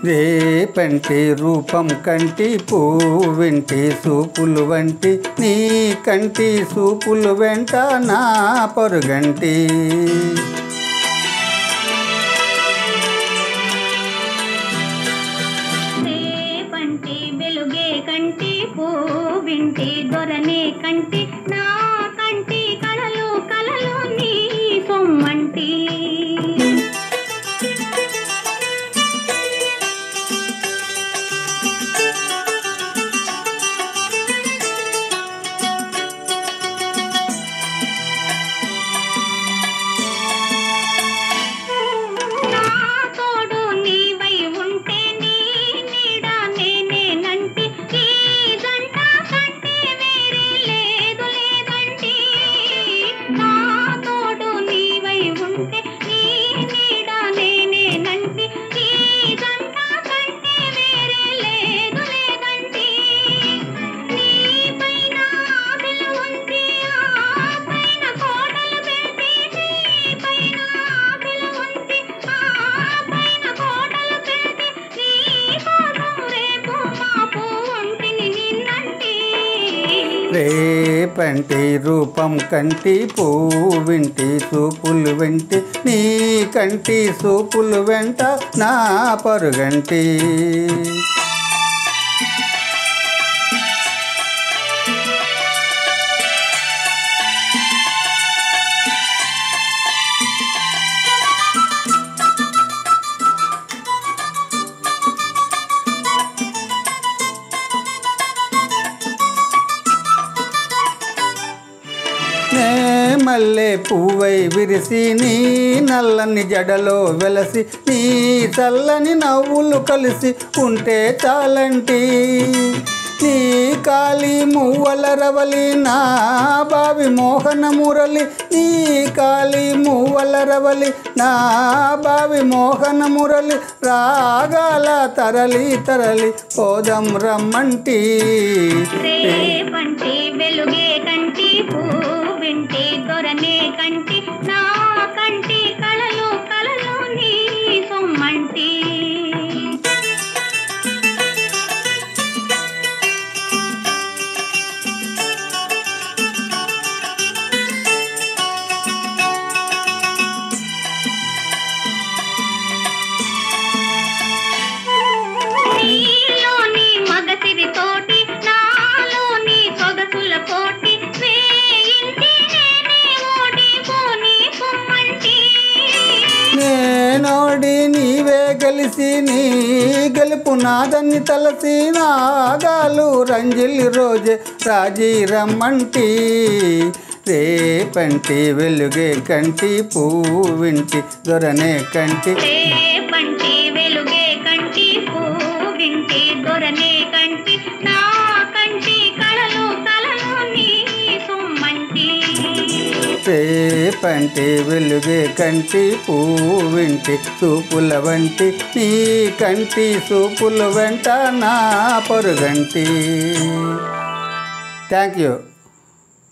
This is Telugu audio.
రేపంటి రూపం కంటి పువ్వింటి సూపులు వంటి నీ కంటి సూపులు వెంట నా పరుగంటి రేపంటి వెలుగే కంటి పువ్వింటి దొరనే కంటి నా కంటి కలలు కలలు నీ సొమ్మంటి రేపంటి రూపం కంటి పువ్వింటి సూపులు వెంటి నీ కంటి సూపులు వెంట నా పరుగంటి మల్లె పువ్వై విరిసి నీ నల్లని జడలో వెలసి నీ చల్లని నవ్వులు కలిసి ఉంటే చాలంటి నీ కాలి మువ్వల రవలి నా బావి మోహన మురళి నీ కాలి మువ్వల రవలి నా బావి మోహన మురళి రాగాల తరలి తరలి పోదం రమ్మంటి రేపంటి వెలుగే కంటి పువ్వింటి దొరనే కంటి నా కంటి కలలు కలలు నీ సొమ్మంటి నీలోని మగసిరి తోటి నాలోని సొగసుల కోటి నేనోడి నీవే గెలిసి నీ గెలుపు నాదని తలసి నాగాలు రంజిల్లి రోజే రాజీ రమ్మంటి రేపంటి వెలుగే కంటి పువ్వింటి దొరనే కంటి రేపంటి వెలుగే కంటి పువ్వింటి దొరనే కంటి నా కంటి కలలు కలలు నీ సొమ్మంటి రేపంటి వెలుగే కంటి పువ్వింటి సూపుల వంటి నీ కంటి సూపుల వెంట నా పరుగంటి థ్యాంక్ యూ.